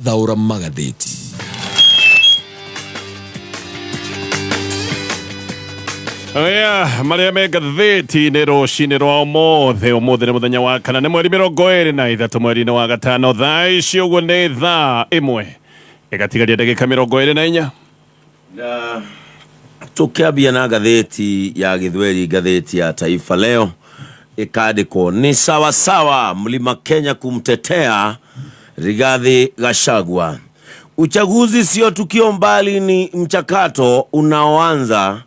thaura magatheti. Oya, maria me gatheti ni rucini rwa umuthi ni muthenya wa kana ni mweri 23 mweri wa gatano thaa ici uguo ni thaa imwe igatigaria ndagika 24 na tukiambia na gatheti ya Githweri, gatheti ya Taifa Leo ikandikwo ni sawa sawa Mlima Kenya kumtetea Rigathi Gachagua. Uchaguzi sio tukio mbali, ni mchakato unaoanza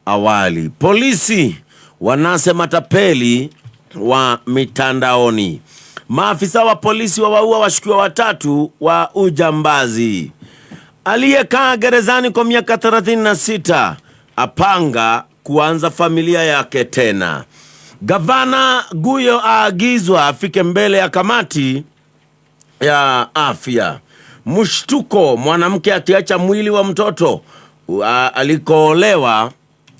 awali. Polisi wanasema matapeli wa mitandaoni. Maafisa wa polisi wawaua washukiwa 3 wa ujambazi. Aliyekaa gerezani kwa miaka 36 apanga kuanza familia yake tena. Gavana Guyo aagizwa afike mbele ya kamati ya afya. Mshtuko, mwanamke akiacha mwili wa mtoto alikoolewa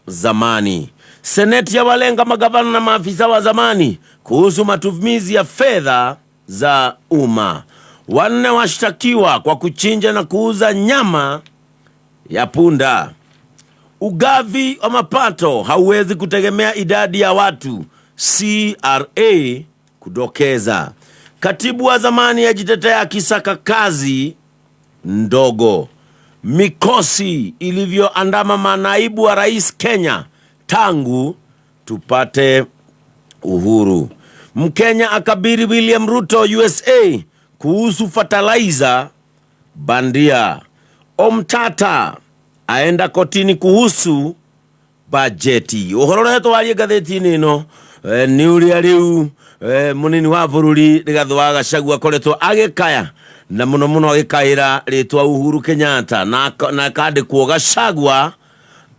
zamani. Seneti ya walenga magavana na maafisa wa zamani kuhusu matumizi ya fedha za umma. 4 washtakiwa kwa kuchinja na kuuza nyama ya punda. Ugavi wa mapato hauwezi kutegemea idadi ya watu, CRA kudokeza. Katibu wa zamani ajitetea akisaka kazi ndogo. Mikosi ilivyoandama manaibu wa rais Kenya tangu tupate uhuru. Mkenya akabiri William Ruto USA kuhusu fertilizer bandia. Omtata aenda kotini kuhusu bajeti. Uhoro reto walie gatheti nino ni uria riu munini wa bururi Rigathi wa Gachagua koretwo agikaya na muno agikaira ritwa Uhuru Kenyatta na kandikwo Gachagua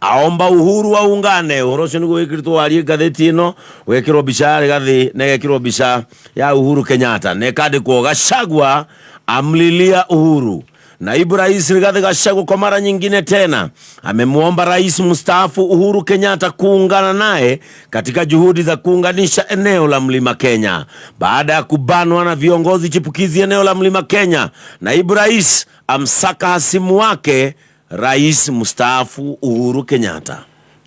aomba Uhuru wa ungane. Uhoro cio niguo wikirtwo walie gatheti ino, wekirwo bica Rigathi na wekirwo bica ya Uhuru Kenyatta na kandikwo Gachagua amlilia Uhuru. Naibu Rais Rigathi Gachagua kwa mara nyingine tena amemuomba Rais mstaafu Uhuru Kenyatta kuungana naye katika juhudi za kuunganisha eneo la Mlima Kenya baada ya kubanwa na viongozi chipukizi eneo la Mlima Kenya. Naibu Rais amsaka hasimu wake Rais mstaafu Uhuru Kenyatta.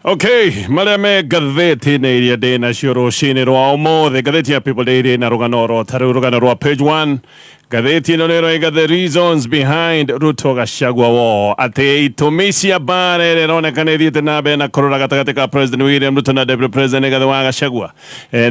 Okay, maria me gatheti na iria dena cioro cini rwa umuthi. Gatheti ya People Daily na rugano rwa page 1. Gatheti no nero the reasons behind Ruto Gachagua war. Ate itumisi ya bare neronekana ithiete na mbere na kurora gatagati ka President William Ruto na Deputy President Rigathi wa Gachagua.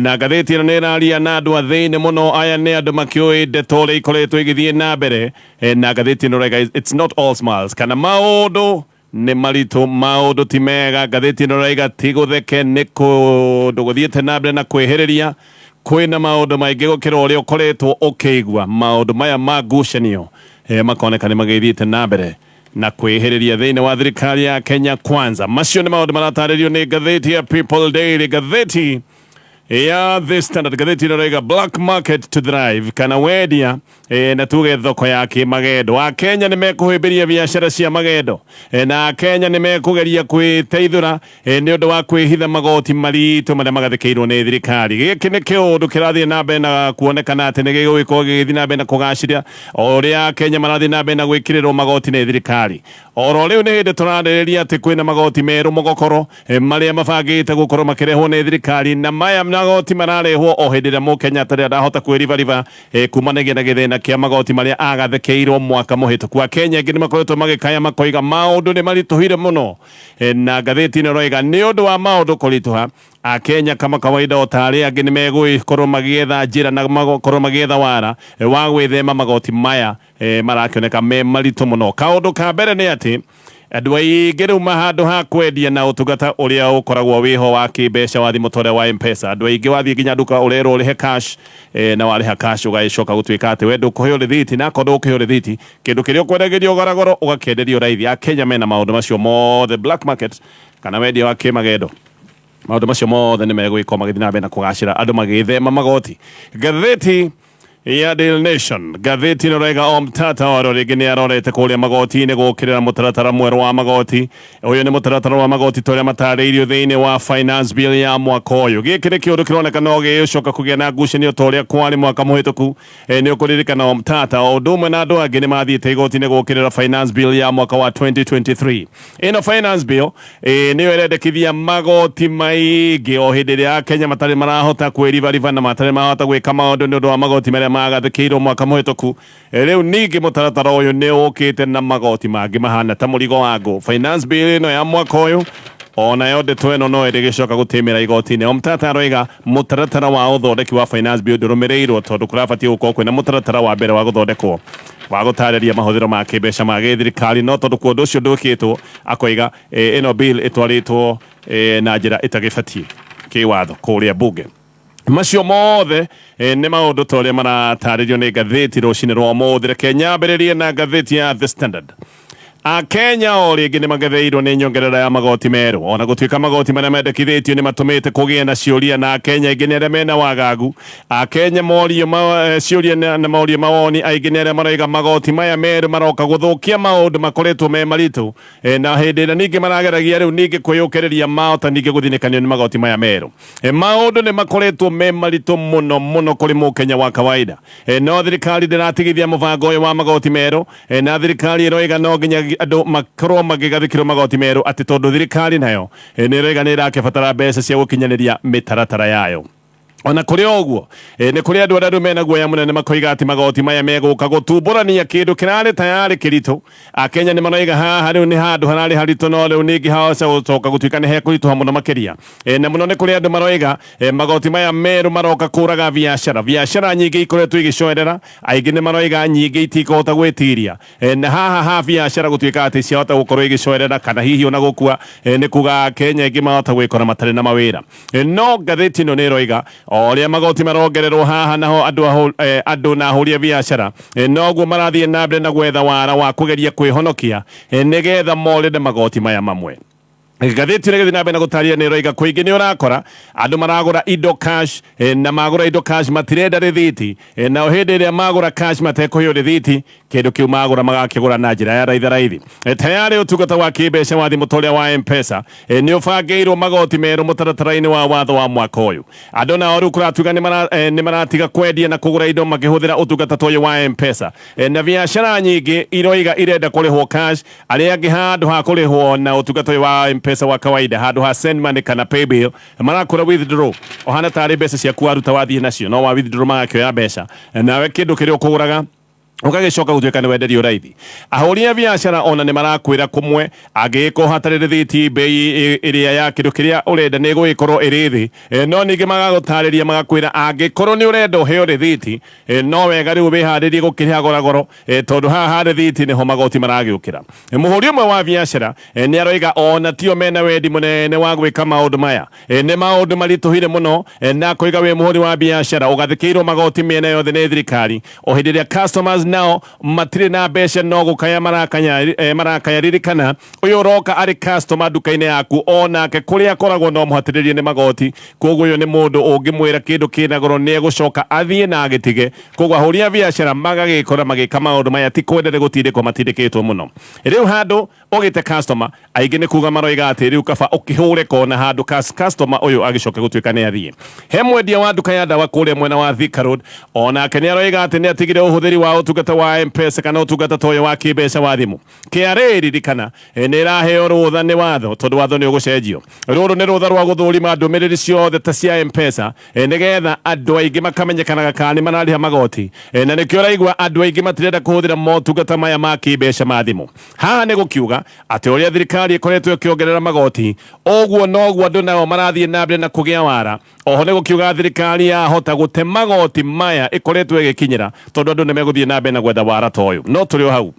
Na gatheti no neraria na andu athini muno aya ne andu makioi detole ikoretwo igithie na mbere. Na gatheti no rega it's not all smiles. Kana maundu ni marito, maundu ti mega. Gatheti no rega tigutheke niko nduguthiete na mbere na kwehereria. Kwina maundu maingi gukira uria ukoretwo ukigwa. Maundu maya magucanio makoneka ni magithiete na mbere na kwehereria thiini wa thirikari ya Kenya Kwanza. Macio ni maundu marataririo ni gatheti ya People Daily. Gatheti ya The Standard, gatheti no rega black market to thrive, kana wendia na tuge thoko ya kimagendo. Akenya ni mekuhimbiria biashara cia magendo, na Akenya ni mekugeria kwiteithura ni undu wa kwihitha magoti maritu maria magathekeirwo ni thirikari. Giki ni kiundu kirathie na mbere na kuonekana ati ni gigwiko githii na mbere na kugaciria uria Akenya marathie na mbere na gwikirirwo magoti ni thirikari. Oro riu ni hindi turandereria ati kwina magoti meru mogokoro maria mabangite gukorwo makirehwo ni thirikari, na maya magoti mararehwo o hindi ria Mukenya taria ndahota kwiriva kumanagia na githina kia magoti maria agathekeirwo mwaka muhituku. Akenya ingi ni makoretwo magikaya makoiga maundu ni marituhire muno, na gatheti ino roiga ni undu wa maundu kurituha Akenya kama kawaida otari angi ni megwikorwo magietha njira na magokorwo magietha wara wa gwithema magoti maya marakioneka me maritu muno. Kaundu ka mbere ni ati andu aingi riu mahandu ha kwendia na utungata uria ukoragwo wiho wa kimbeca wa thimu tore wa M-Pesa. Andu aingi wathie nginya nduka urero urihe cash na wariha cash ugacoka gutwika ati we ndukuheo rithiti, na kondo ukiheo rithiti kindu kiria ukwendegerio garagoro ugakenderio raithi. Akenya mena maundu macio mothe, black market kana wendia wa kimagendo. Maundu macio mothe ni megwikwo magithii na mbere na kugacira andu magithema magoti. Gatheti ya Daily Nation gatheti no rega omtata oro rigini arorete kuria magoti ne gukirira mutaratara mweru wa magoti uyu ni mutaratara wa magoti toria mataririo thiini wa finance bill ya mwaka uyu gikire kiundu kironeka no gicoka kugia na ngucanio toria kwari mwaka muhituku ni ukuririkana omtata o ndumwe na andu angi ni mathiite igoti ne gukirira finance bill ya mwaka wa 2023 ino finance bill niyo irendekithia magoti maingi o hindi ria Kenya matari marahota kwirivariva na matari marahota gwika maundu ni undu wa magoti maria magathikirwo mwaka muhituku riu ningi mutaratara uyu ni ukite na magoti mangi mahana ta murigo wangu finance bill no ya mwaka uyu ona yode tweno no irigicoka gutimira igoti-ini omtata aroiga mutaratara wa uthondeki wa finance bill ndurumirirwo tondu kurabatie gukorwo kwina mutaratara wa mbere wa guthondekwo wa gutariria mahuthiro ma kimbeca ma githirikari no tondu kundu ucio ndukitwo akoiga ino bill itwaritwo na njira itagibatie kiwatho kuria bunge macio mothe ni maundu toria marataririo ni gatheti rucini rwa umuthi reke nyambiririe na gatheti ya The Standard. Kenya o ringi ni magetheirwo ni nyongerera ya magoti meru ona gutuika magoti maria mendekithitio ni matumite kugie na ciuria na Kenya ingi ni aria mena wagagu Kenya morio ciuria na morio mawoni aingi ni aria maraiga magoti maya meru maroka guthukia maundu makoretwo me maritu na hindi ira ningi marageragia riu ningi kwiyukiriria maota ningi guthinikanio ni magoti maya meru maundu ni makoretwo me maritu muno muno kuri mukenya wa kawaida no thirikari ndiratigithia mubango uyu wa magoti meru na thirikari iroiga no nginya andu makorwo magigathikirwo magoti meru ati tondu thirikari nayo ni rega ni rakibatara mbeca cia gukinyaniria mitaratara yayo ona kuri oguo ni kuri andu aria mena guoya munene makoiga ati magoti maya meguka gutumburania kindu kirari tayari kiritu Kenya ni manoiga haha riu ni handu harari haritu no riu ningi haoca gucoka gutuika ni hekurituha muno makiria na muno ni kuri andu maroiga magoti maya meru maroka kuraga biashara nyingi ikoretwo igicoerera aingi ni maroiga nyingi itikuhota gwitiria na haha biashara gutuika ati ciahota gukorwo igicoerera kana hihi ona gukua ni kuga Kenya ingi mahota gwikora matari na mawira no gatheti no ni roiga oria magoti marongererwo haha naho andu na huria biashara noguo marathie na mbere na gwetha wara wa kugeria kwihonokia nigetha morire magoti maya mamwe gatheti ni githina bena gutaria ni roiga kuingi ni urakora andu maragura indo cash na magura indo cash matirenda rithiti na hindi ria magura cash matekuhio rithiti kindu kiu magura magakigura na njira ya raithi tayari utungata wa kimbeca wa thimu toria wa M-Pesa ni ubangiirwo magoti meru mutaratara-ini wa watho wa mwaka uyu andu na oru kuratuga ni maratiga kwendia na kugura indo makihuthira utungata toyo wa M-Pesa na biashara nyingi iroiga irenda kurihwo cash aria angi handu ha kurihwo na utungata wa M-Pesa wa kawaida handu ha send money kana pay bill marakura withdraw ohana tari mbeca ciaku waruta wathie nacio no wa withdraw magakioya mbeca nawe kindu kiria ukuguraga ukagicoka gutuika ni wenderio raithi ahuria biashara ona ni marakwira kumwe agiko hatari rithiti bei iria ya kindu kiria urenda ni guikorwo irithi no ningi magagutariria magakwira angikorwo ni urenda uheo rithiti no wega riu wiharirie gukiriha goro tondu haha rithiti niho magoti maragiukira muhuri umwe wa biashara ni aroiga ona tio mena wendi munene wa gwika maundu maya ni maundu marituhire muno na kuiga we muhuri wa biashara ugathikirwo magoti mena yothe ni thirikari o hindi ria customers nao matire na mbeca no gukaya marakaya ririkana uyu roka ari customer duka-ini yaku onake kuria akoragwo no muhatiririe ni magoti koguo uyu ni mundu ungimwira kindu kina goro ni egucoka athie na agitige koguo ahuria biashara magagikora magika maundu maya ti kwendere gutindikwo matindikitwo muno riu handu ugite customer aingi ni kuga maroiga ati riu kaba ukihure kona handu customer uyu agicoka gutuika ni athie he mwendia wa duka ya dawa kuria mwena wa Thika Road onake ni aroiga ati ni atigire uhuthiri wa utungata wa M-Pesa kana utungata toyo wa kimbeca wa thimu KRA ririkana ni iraheo rutha ni watho tondu watho ni ugucenjio ruru ni rutha rwa guthurima ndumiriri ciothe ta cia M-Pesa nigetha andu aingi makamenyekanaga kana ni marariha magoti na nikio raigua andu aingi matirenda kuhuthira motungata maya ma kimbeca ma thimu haha ni gukiuga ati uria thirikari ikoretwo ikiongerera magoti oguo noguo andu nao marathie na mbere na kugia wara oho ni gukiuga thirikari yahota gute magoti maya ikoretwo igikinyira tondu andu ni meguthie na mbere na gwetha wara toyo no turi o hau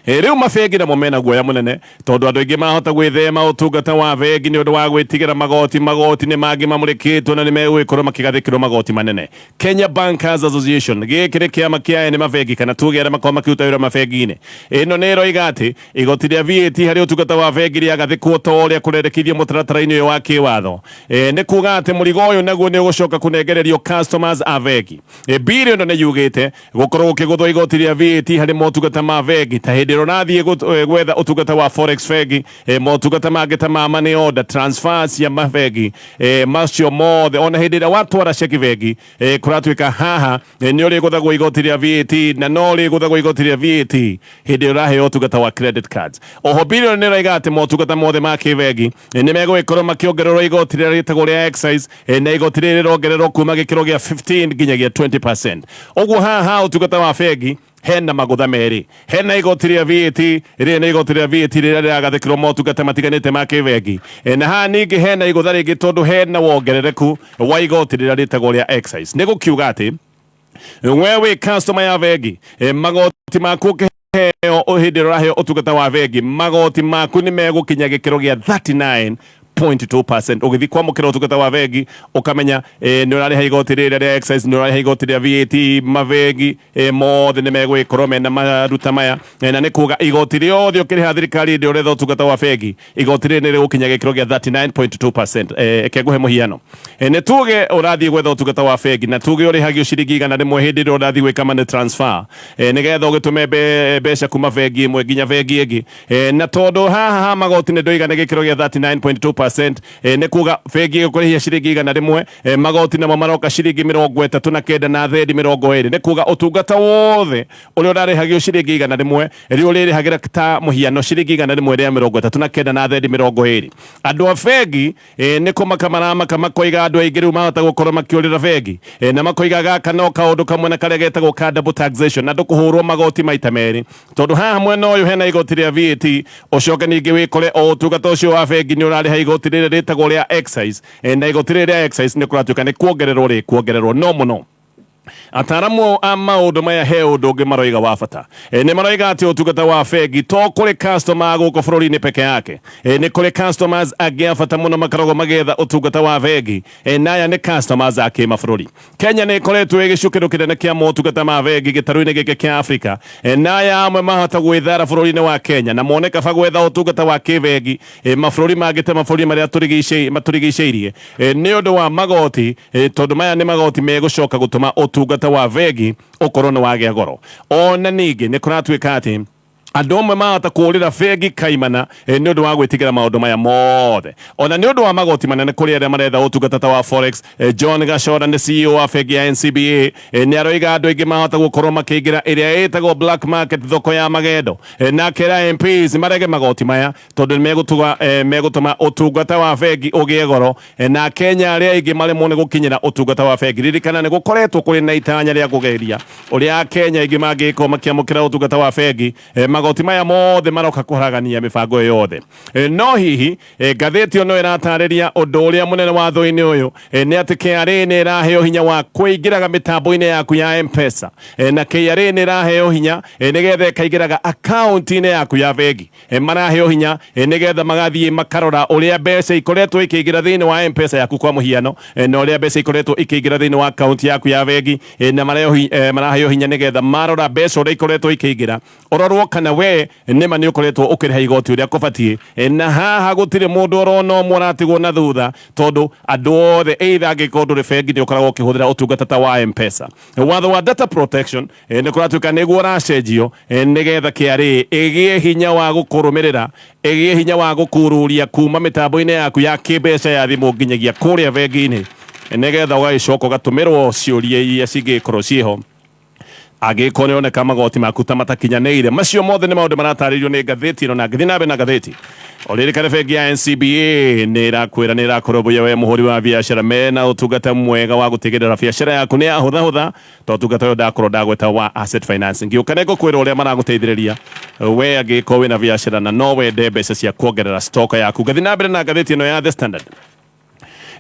riu mabegi na momena guoya munene tondu andu aingi mahota gwithema utungata wa bengi ni undu wa gwitigira magoti ni mangi mamurikitwo na ni megwikorwo makigathikirwo magoti manene. Kenya Bankers Association gikire kiama kia ene mabengi kana tuge aria makorwo makiruta wira mabengi-ini ino ni iroiga ati igoti ria VAT hari utungata wa bengi riagathikwo ta uria kurendekithio mutaratara-ini uyu wa kiwatho. Ni kuga ati murigo uyu naguo ni ugucoka kunengererio customers a bengi. Biri ino ni yugite gukorwo gukiguthwo igoti ria VAT hari motungata ma bengi ta hindi ronathie gwetha utungata wa forex bengi motungata mangi ta ma money order transfers ya mabengi macio mothe ona hindi ria watwara ceki bengi kuratuika haha ni uri guthagwo igoti ria VAT na no uri guthagwo igoti ria VAT hindi uraheo utungata wa credit cards. Oho biri ni roiga ati motungata mothe ma kibengi ni megwikorwo makiongererwo igoti ria ritagwo ria excise na igoti riri rongererwo kuma gikiro gia 15 nginyagia 20%. Oguo haha utungata wa bengi hena magutha meri, hena igoti ria VAT ria igoti ria VAT ria riagathikirwo motungata matiganite ma kibengi na haha ningi hena igutha ringi tondu hena wongerereku wa igoti ria ritagwo ria excise. Ni gukiuga ati we wi customer ya bengi magoti maku heo hindi uraheo utungata wa bengi magoti maku ni megukinya gikiro gia 39.2%. ugithi kwamukira utungata wa bengi ukamenya ni urariha igoti ria excise ni urariha igoti ria VAT mabengi mothe ni megwikorwo mena maruta maya na ni kuga igoti riothe ukiriha thirikari ndi uretha utungata wa bengi igoti ri ni rigukinya gikiro gia 39.2%. Eke nguhe muhiano ni tuge urathie gwetha utungata wa bengi na tuge urihagio ciringi igana rimwe hindi ri urathie gwika money transfer ni getha ugitume mbeca kuma bengi imwe nginya bengi ingi na tondu haha magoti ni ndoigana gikiro gia 39.2%. Ni kuga bengi gukurihia ciringi igana rimwe magoti namo maroka ciringi 39 na thendi 20. Ni kuga utungata wothe uria urarihagio ciringi igana rimwe ri uririhagira ta muhiano ciringi igana rimwe ria 39 na thendi 20. Andu a bengi ni kumaka makoiga andu aingi riu mahota gukorwo makiurira bengi na makoiga gaka no kaundu kamwe na karia getagwo ka double taxation na ndukuhurwo magoti maita meri tondu haha mwena uyu hena igoti ria VAT ucoke ningi wikore o utungata ucio wa bengi ni urariha igoti riri ritagwo ria excise na igoti riri ria excise ni kuratuika ni kuongererwo no muno. Ataramu a maundu maya he undu ungi maroiga wa bata ni maroiga ati utungata wa bengi to kuri customer guko bururi-ini peke yake ni kuri customers angi a bata muno makaragwo magetha utungata wa bengi naya ni customers a kimabũrũri. Kenya ni ikoretwo igicukiro kinene kia motungata ma bengi gitaru-ini giki kia Africa naya amwe mahota gwithara bururi-ini wa Kenya na moneka ba gwetha utungata wa kibengi mabũrũri mangĩ ta mabũrũri maria maturigicĩirie ni undu wa magoti tondu maya ni magoti megucoka gutuma utungata wa bengi ukorwo ni wagia goro. Ona ningi ni kuratuika ati andu amwe mahota kurira bengi kaimana ni undu wa gwitigira maundu maya mothe ona ni undu wa magoti manene kuri aria maretha utungata wa forex. John Gachora ni CEO wa bengi ya NCBA ni aroiga andu aingi mahota gukorwo makiingira iria itagwo black market thoko ya magendo na kera MPs marege magoti maya tondu ni megutuma utungata wa bengi ugie goro na Kenya aria aingi maremwo ni gukinyira utungata wa bengi. Ririkana ni gukoretwo kuri na itanya ria kugeria uria Kenya aingi mangikorwo makiamukira utungata wa bengi magoti maya mothe maroka kuharagania mibango yothe. No hihi ngatheti ono iratariria undu uria munene watho-ini uyu ni ati KRA ni iraheo hinya wa kuingiraga mitambo-ini yaku ya M-Pesa na KRA ni iraheo hinya nigetha ikaingiraga account-ini yaku ya bengi maraheo hinya nigetha magathie makarora uria mbeca ikoretwo ikiingira thiini wa M-Pesa yaku kwa muhiano na uria mbeca ikoretwo ikiingira thiini wa account yaku ya bengi na maraheo hinya nigetha marora mbeca uria ikoretwo ikiingira ororwo kana we nima ni ukoretwo ukiriha igoti uria kubatie na haha gutire mundu orona muratigwo na thutha tondu andu othe either angikorwo nduri bengi ni ukoragwo ukihuthira utungata wa M-Pesa. Watho wa data protection ni kuratuika niguo uracenjio nigetha KRA igie hinya wa gukurumirira igie hinya wa gukururia kuma mitambo-ini yaku ya kimbeca ya thimu nginyagia kuria bengi-ini nigetha ugagicoka ugatumirwo ciuria iria cingikorwo cieho agiko ni oneka magoti makuta matakinyaneire. Macio mothe ni maundu marataririo ni ngatheti ino na ngithi nabe na ngatheti oririkane bengi ya NCBA ni irakwira ni irakurobuya we muhuri wa biashara mena utungata mwega wa gutigirira biashara yaku ni ahutha to utungata yo ndakorwo ndagweta wa asset financing giukane gukwira uria maraguteithiriria we agiko wina biashara na no wende mbeca cia kuongerera stock yaku. Ngithi nabe na ngatheti ino ya The Standard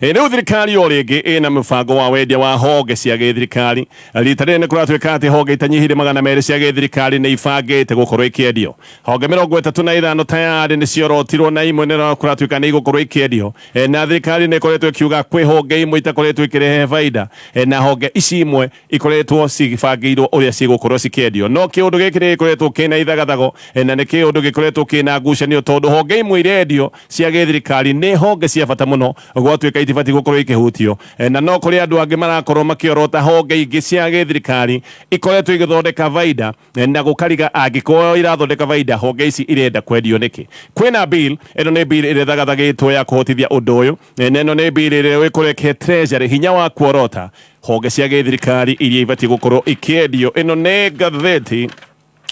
Riu thirikari o ringi ina mubango wa wendia wa honge cia githirikari. Rita riri ni kuratwika ati honge itanyihire 200 cia githirikari ni ibangite gukorwo ikiendio. Honge 35 tayari ni ciorotirwo na imwe ni kuratwika ni gukorwo ikiendio. Na thirikari ni ikoretwo ikiuga kwi honge imwe itakoretwo ikirehe faida, na honge ici imwe ikoretwo cigibangirwo uria cigukorwo cikiendio. No kiundu giki ni ikoretwo kina ithagathago, na ni kiundu gikoretwo kina ngucanio tondu honge imwe irendio cia githirikari ni honge cia bata muno gwatwika itibati gukorwo ikihutio, na no kuri andu angi marakorwo makiorota honge ingi cia githirikari ikoretwo igithondeka faida, na gukariga angikorwo irathondeka faida honge ici irenda kwendio niki. Kwina bill eno ni bill irethagathagetwo ya kuhotithia undu uyu, eno ni bill ire ikureke treasury hinya wa kuorota honge cia githirikari iria ibati gukorwo ikiendio. Eno ni gatheti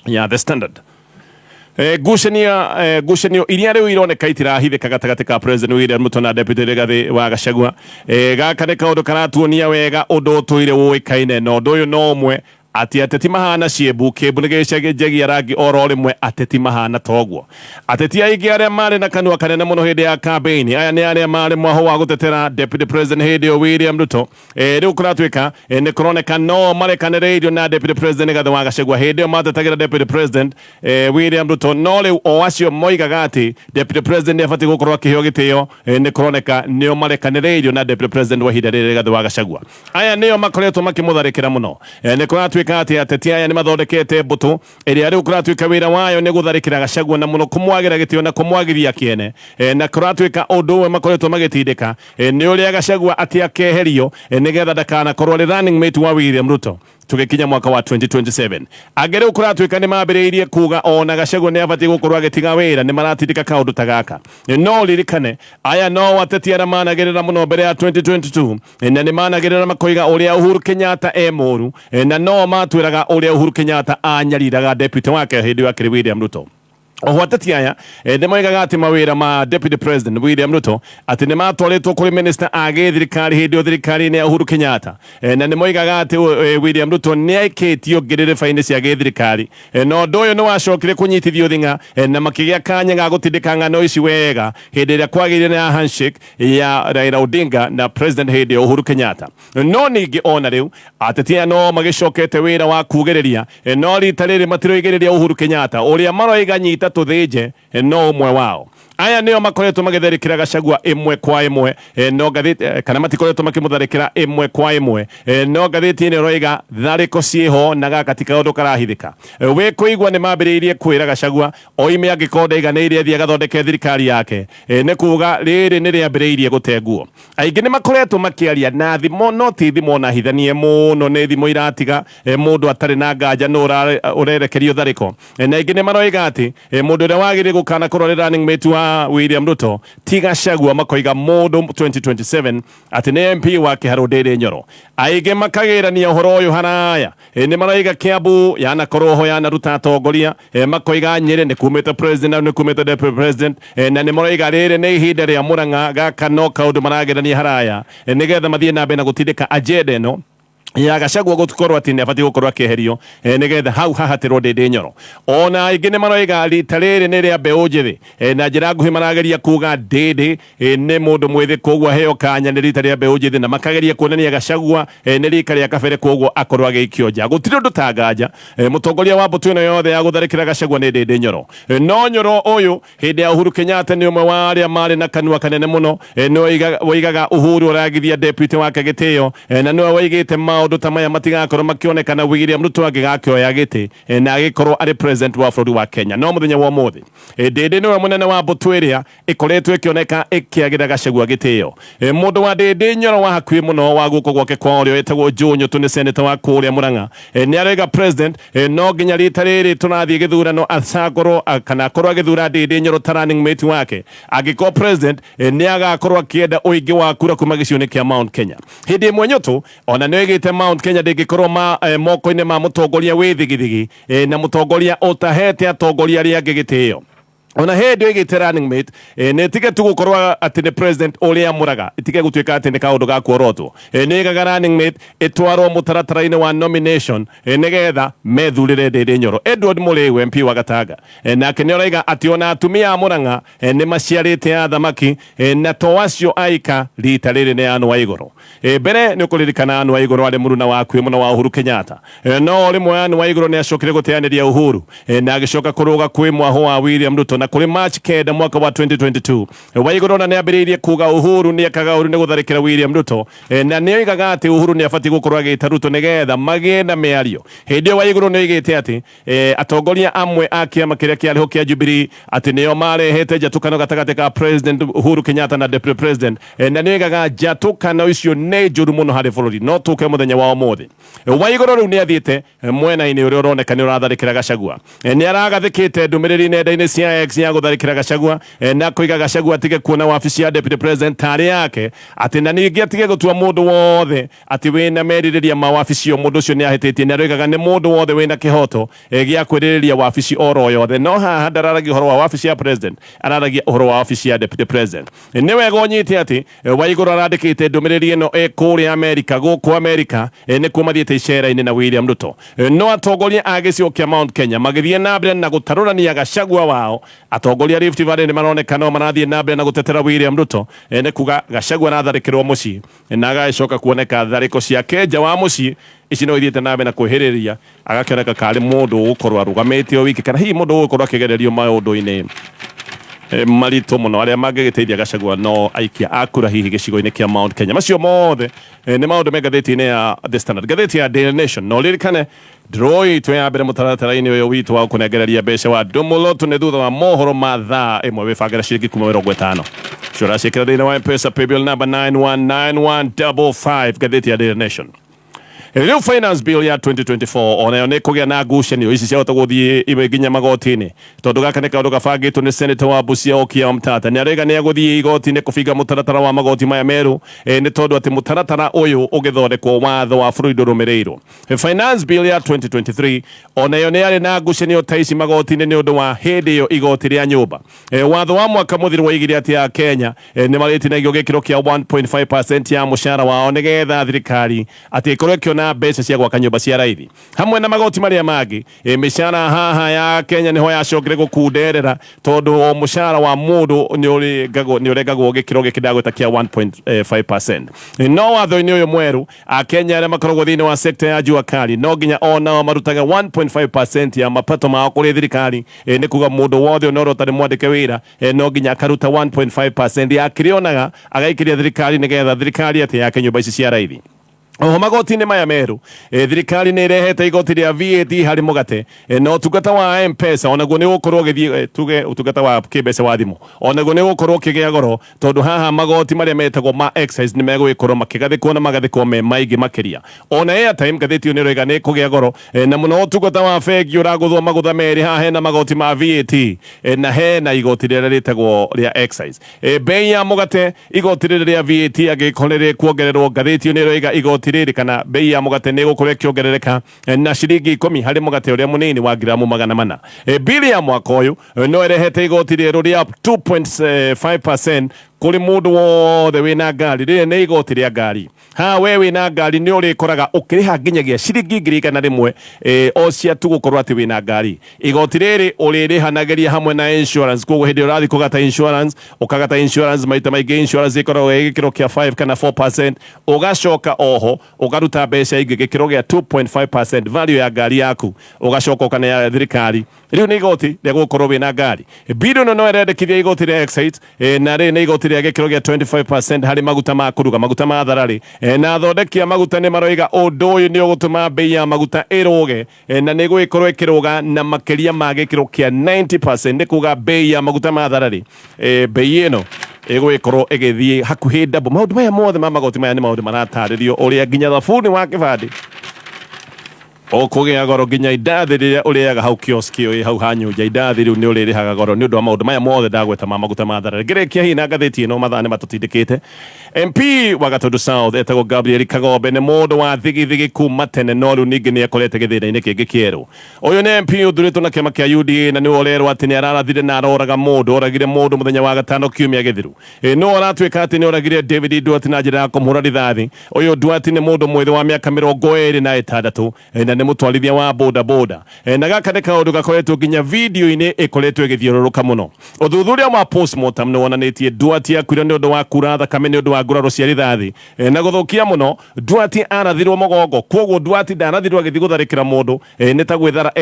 ya The Standard. Gucanio iria riu ironeka itirahithika gatagati ka President William Ruto na Deputy Rigathi wa Gachagua. Gaka ni kaundu karatuonia wega undu utuire uikaine, na undu uyu no umwe ati ateti mahana ciembu kimbu ni gicagegia rangi oro rimwe ateti mahana toguo. Ateti aingi aria mari na kanua kanene muno hindi ya campaign aya ni aria mari mwaho wa gutetera Deputy President hindi William Ruto. Riu kuratwika ni kuroneka no marekaniriirio na Deputy President Rigathi wa Gachagua hindi matetagira Deputy President William Ruto. No riu o acio moigaga ati Deputy President afati gukorwo akiheo gitio, ni kuroneka nio marekaniriirio na Deputy President wa hindi Rigathi wa Gachagua. Aya nio makoretwo makimutharikira muno. Ni kuratwika ati ateti aya ni mathondekete mbutu iria riu kuratwika wira wayo ni gutharikira Gachagua na muno kumwagira gitio na kumwagithia kiene, na kuratwika undu we makoretwo magitindika ni uria Gachagua ati akeherio nigetha ndakana korwo ri running mate wa William Ruto tugikinya mwaka wa 2027. Agere ukuratwika ni mambiriirie kuga ona Gachagua ni abati gukorwo agitiga wira ni maratindika kaundu tagaka. No ririkane aya no ateti ara managirira muno mbere ya 2022, na ni managirira makoiga uria Uhuru Kenyatta emuru, na no matwiraga uria Uhuru Kenyatta anyariraga deputy wake hindi wa William Ruto. Oho ateti aya ni moigaga ati mawira ma Deputy President William Ruto ati ni matwaritwo kuri minister age thirikari hindi o thirikari ni Uhuru Kenyatta, na ni moigaga ati William Ruto ni aikitio ngirire faini cia thirikari. No ndu uyu ni wacokire kunyitithio thinga na makigia kanya ga gutindika ng'ano ici wega hindi ria kwagirire na handshake ya Raila Odinga na President hindi Uhuru Kenyatta. No ningi ona riu ateti aya no magicokete wira wa kugiriria, no rita riri matiroigiriria Uhuru Kenyatta uria maroiga nyita tuthinje no umwe wao. Aya nio makoretwo magitharikira Gachagua imwe kwa imwe, no gatheti kana matikoretwo makimutharikira imwe kwa imwe, no gatheti ni roiga thariko cieho na gaka ti kaundu karahithika. We kuigwa ni mambiriirie kwira Gachagua oime angikonda iganeirie thia gathondeke thirikari yake, ni kuga riri ni riambiriirie gutenguo. Aingi ni makoretwo makiaria na thimo no ti thimo na hithanie muno, ni thimo iratiga mundu atari na nganja no urerekerio thariko. Na ingi ni maroiga ati mundu uria wagire gukana korwo running mate wa William Ruto ti Gachagua, makoiga mundu 2027 ati ni MP wa Kiharu Ndindi Nyoro. Aingi makagirania uhoro uyu haraya ni maroiga Kiambu yana koroho yana ruta atongoria, makoiga Nyeri ni kumite president na ni kumite deputy president, na ni maroiga riri ni ihinda ria Murang'a gaka no kaundu maragirania haraya nigetha mathie na mbere na gutindika agenda ino ya Gachagua gutukorwo ati ni abati gukorwo akeherio nigetha hau hahatirwo Ndindi Nyoro. Ona ingi ni maroiga rita riri ni ria mbeu njithi, na njira nguhi marageria kuga Ndindi ni mundu mwithi koguo heo kanya ni rita ria mbeu njithi, na makageria kuonania Gachagua ni rika ria kabere koguo akorwo agikio nja. Gutiri undu tanganja mutongoria wa mbutu ino yothe ya gutharikira Gachagua ni Ndindi Nyoro. No Nyoro uyu hindi ya Uhuru Kenyatta ni umwe wa aria mari na kanua kanene muno, no wigaga Uhuru uragithia deputy wake gitio, na no waigite maundu ta maya matigakorwo makionekana William Ruto agigakioya giti na agikorwo ari president wa bũrũri wa Kenya. No muthenya wa muthi Ndindi niwe munene wa mbutu iria ikoretwo ikioneka ikiagira Gachagua gitio. Mundu wa Ndindi Nyoro wa hakuhi muno wa guko gwake kwa urio etagwo Njũnyũ tu ni senator wa kuria Murang'a, ni arega president no nginya rita riri tunathie githurano acagorwo kana akorwo agithura Ndindi Nyoro ta running mate wake. Angĩkorwo president ni agakorwo akienda uingi wa kura kuma gĩcigo-inĩ kia Mount Kenya. Hindi ĩmwe Nyũtũ ona nĩ oigĩte Mount Kenya ndĩngĩkorwo moko-inĩ ma mũtongoria wĩ thigithigi na mũtongoria ũtahete atongoria arĩa angĩ gĩtĩo. ona hindi igite running mate ne tige tu gukorwa ati ne president uria muraga itige gutuika ati ne kaundu ga kuorotwo ne gaga running mate itwaro mutaratara-ini wa nomination nigetha methurire Ndindi Nyoro. Edward Muliu MP wa Gatanga nake ni oiga ati ona atumia a Murang'a ni maciarite athamaki na to acio aika rita riri ni Anne Waiguru. Mbere ni ukuririkana Anne Waiguru ari muruna wa kwi muno wa Uhuru Kenyatta no rimwe Anne Waiguru ni acokire guteaniria Uhuru na agicoka kuruga kwi mwaho wa William Ruto na kuri March 9 mwaka wa 2022 Waiguru na ni ambiriirie kuga Uhuru ni akaga Uhuru ni gutharikira William Ruto na ni oigaga ati Uhuru ni abati gukorwo agita Ruto nigetha magie na miario. Hindi Waiguru ni oigite ati atongoria amwe a kiama kiria kiariho kia Jubilee ati nio marehete njatukano gatagati ka President Uhuru Kenyatta na Deputy President na ni oigaga njatukano icio ni njuru muno hari bururi no tuke muthenya wa umuthi. Waiguru riu ni athiite mwena-ini uria uroneka ni uratharikira Gachagua ni aragathikite ndumiriri nenda-ini cia X ya gutharikira Gachagua na kuiga Gachagua atige kuona wabici ya Deputy President tari yake ati na ningi atige gutua mundu wothe ati wina meririria mawabici o mundu ucio ni ahititie na roigaga ni mundu wothe wina kihoto gia kwiririria wabici oro yothe no haha ndararagia uhoro wa wabici ya president araragia uhoro wa wabici ya Deputy President. Ni wega unyite ati Waiguru arandikite ndumiriri ino kuria America guku America ni kuma thiete icera-ini na William Ruto no atongoria a gicigo kia Mount Kenya magithie na mbere na gutarurania Gachagua wao atongoria Rift Valley ni maroneka no marathie na mbere na gutetera William Ruto ni kuga Gachagua aratharikirwo mucii na agacoka kuoneka thariko ciake nja wa mucii ici no ithiete na mbere na kwihiriria agakioneka kari mundu ugukorwo arugamite o wiki kana hihi mundu ugukorwo akigererio maundu-ini marito muno aria mangigiteithia Gachagua no aikia akura hihi gicigo-ini kia Mount Kenya. Macio mothe ni maundu me ngathiti-ini ya The Standard, ngathiti ya Daily Nation no ririkane droi twe ya mbere mutaratara-ini uyu witu wa kunengereria mbeca wa Ndumulotu ni thutha wa mohoro ma thaa imwe wibangira ciringi 50 cura ciikira thiini wa M-Pesa paybill number 919155 ngathiti ya Daily Nation. Riu finance bill ya 2024 onayo ni kugia na ngucanio ici ciahota guthie iwe nginya magoti-ini tondu gaka ni kaundu gabangitwo ni Senator wa Busia Okiya Omtata ni arega ni aguthie igoti-ini kubiga mutaratara wa magoti maya meru ni tondu ati mutaratara uyu ugithondekwo watho wa bururi ndurumirirwo. Finance bill ya 2023 onayo ni ari na ngucanio ta ici magoti-ini ni undu wa hindi iyo igoti ria nyumba watho wa mwaka muthiru wa igiri ati ya Kenya ni maritinagio gikiro kia 1.5% ya mushara wao nigetha thirikari ati ikorwo ikiona mbeca cia gwaka nyumba cia raithi hamwe na magoti maria mangi mishara haha ya Kenya niho yacokire gukunderera tondu o mushara wa mundu ni urengagwo gikiro gikindagwita kia 1.5%. No watho-ini uyu mweru a Kenya aria makoragwo thiini wa sector ya jua kali no nginya onao marutaga 1.5% ya mapato mao kuri thirikari ni kuga mundu wothe unorota ni mwandike wira no nginya akaruta 1.5% ya kirionaga agaikiria thirikari nigetha thirikari ati yake nyumba ici cia raithi. Oho magoti-ini maya meru thirikari ni irehete igoti ria VAT hari mugate no utungata wa M-Pesa onaguo ni gukorwo githie tuge utungata wa kimbeca wa thimu onaguo ni gukorwo kigia goro tondu haha magoti maria metagwo ma excise ni megwikorwo makigathikwo na magathikwo me maingi makiria. Ona airtime ngathiti ni roiga ni kugia goro na muno utungata wa bengi uraguthwo magutha meri haha hena magoti ma VAT na hena igoti riria ritagwo ria excise. Bei ya mugate igoti ria VAT agikorwo kuongererwo ngathiti ni roiga igoti riri kana bei ya mugate ni gukorwo ikiongerereka na ciringi 10 hari mugate uria munini wa gramu 400. Bili ya mwaka uyu no irehete igoti rieru ria 2.5% kuri mundu wothe wina ngari riri ni igoti ria ngari ha we wina ngari ni urikoraga ukiriha nginyagia ciringi 100 o cia tu gukorwo ati wina ngari. Igoti riri uririhanagiria hamwe na insurance koguo hindi urathi kugata insurance ukagata insurance maita maingi insurance ikoragwo gikiro kia 5 kana 4% ugacoka oho ugaruta mbeca ingi gikiro gia 2.5% value ya ngari yaku ugacoka ukana ya thirikari. Riu ni igoti ria gukorwo wina ngari. Bili no irendekithia igoti ria excise na ri ni igoti ria gikiro gia 25% hari maguta ma kuruga maguta ma tharari na athondeki a maguta ni maroiga undu uyu ni ugutuma bei ya maguta iruge na ni gwikorwo ikiruga na makiria ma gikiro kia 90% ni kuga bei ya maguta ma tharari bei ino igwikorwo igithie hakuhi double. Maundu maya mothe ma magoti maya ni maundu marataririo uria nginya thabuni wa kibandi okugea goro nginya indathi riria uriaga hau kioski oi hau hanyunja indathi riu ni uririhaga goro ni undu wa maundu maya mothe ndagweta ma maguta ma tharare ngirikia hihi na ngathiti ino mathaa ni matutindikite MP wa Gatundu South etagwo Gabriel Kagombe ni mundu wa thigithigi kuma tene no riu ningi ni ekorete githina-ini kingi kieru uyu ni MP uthuritwo na kiama kia UDA na ni urerwo ati ni ararathire na aroraga mundu oragire mundu muthenya wa gatano kiumia githiru no aratwika ati ni oragire David Duarte na njira ya kumuhura rithathi uyu Duarte ni mundu mwithe wa miaka 26 na ni mutwarithia wa boda boda na gaka ni kaundu gakoretwo nginya video-ini ikoretwo igithiururuka muno uthuthuria wa postmortem ni wonanitie Duarte akuire ni undu wa kura thakame ni undu wa nguraro cia rithathi na guthukia muno Duarte arathirwo mugongo kwoguo Duarte ndarathirwo agithii gutharikira mundu ni ta gwithara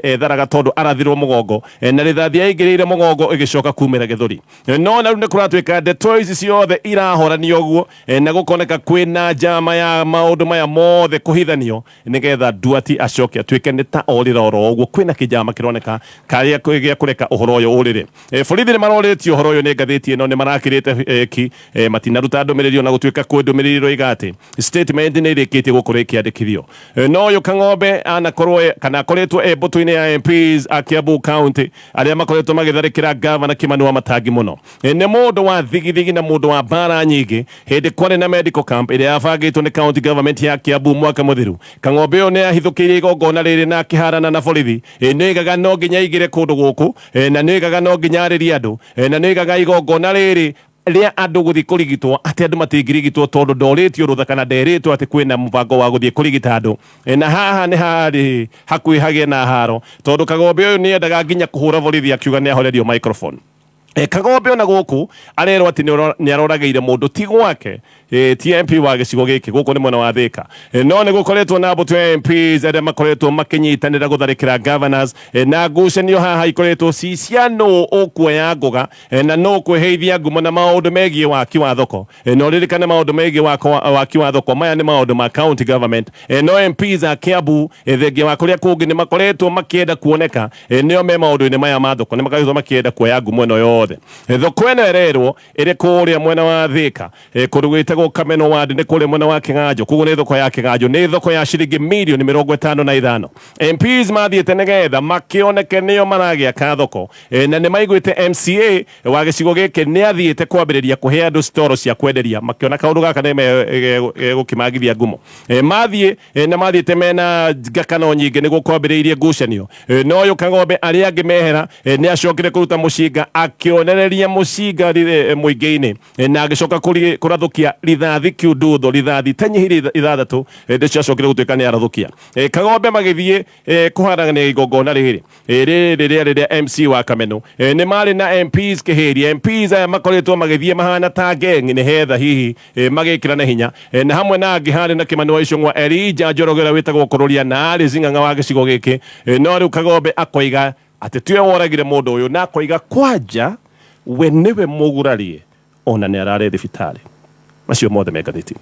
etharaga tondu arathirwo mugongo na rithathi yaingirire mugongo igicoka kumira githuri no na riu ni kuratwika ndeto ici ciothe irahoranio guo na gukoneka kwina njama ya maundu maya mothe kuhithanio nigetha Duarte acoke atwike ni ta orira oro uguo kwina kijama kironeka karia gia kureka uhoro uyu urire borithi ni maroretio uhoro uyu ni ngathiti ino ni marakirite ki matinaruta ndumiriri na gutwika kwindumiriri roigati statement ni irikitie gukura ikiandikithio no uyu Kang'ombe anakorwo kana akoretwo mbutu-ini ya MPs a Kiambu County aria makoretwo magitharikira gavana Kimani Wamatangi muno ni mundu wa thigithigi na mundu wa mbara nyingi hindi kwari na medical camp iria yabangitwo ni county government ya Kiambu mwaka muthiru Kang'ombe uyu ni ahithukirie igongona riri na akiharana na borithi ni igaga no nginya igire kundu guku na ni igaga no nginya aririe andu na ni igaga igongona riri ria andu guthii kurigitwo ati andu matingirigitwo tondu ndoritio rutha kana nderitwo ati kwina mubango wa guthii kurigita andu na haha ni hari hakui hagie na haro tondu Kagombe uyu ni endaga nginya kuhura borithi akiuga ni ahorerio microphone Kagombe ona guku arerwo ati ni arorageire mundu ti gwake ti MP wa gicigo giki guku ni mwena wa Thika no ni gukoretwo na mbutu MPs aria makoretwo makinyitanira gutharikira governors na ngucanio haha ikoretwo ciciano ukuoya ngoga na no kweheithia ngumo na maundu megie waki wa thoko no ririkane maundu megie waki wa thoko maya ni maundu ma county government no MPs a Kiambu thengia wa kuria kungi ni makoretwo makienda kuoneka nio me maundu-ini maya ma thoko ni makoretwo makienda kuoya ngumo ino yothe thoko ino ererwo iri kuria mwena wa Thika kurugite Kameno ward ni kule mwena wa King'anjo kuguo ni thoko ya King'anjo ni thoko ya ciringi mirioni 55 MPs mathiete nigetha makioneke nio maragia ka thoko na ni maiguite MCA wa gicigo giki ni athiite kwambiriria kuhe andu storo cia kwenderia makiona kaundu gaka ni gukimagithia ngumo mathie na mathiete mena ngakano nyingi ni gukwambiriirie ngucanio no uyu Kagombe aria angi mehera ni acokire kuruta mucinga akionereria mucinga muingi-ini na agicoka kurathukia rithathi kiundutho rithathi tanyihiri ithathatu ndicio acokire gutwika ni arathukia Kagombe magithie kuharagania igongona riri riria MC wa Kameno ni mari na MPs kihiria MPs aya makoretwo magithie mahana ta gengi ni hetha hihi magikira na hinya na hamwe na angi hari na Kimani wa Icũng'wa Elijah Njoroge witagwo kururia na ari zing'ang'a wa gicigo giki no riu Kagombe akoiga ati tiwe woragire mundu uyu na akoiga kwanja we niwe mugurarie ona ni arare thibitari macio mothe me ngathĩti-inĩ.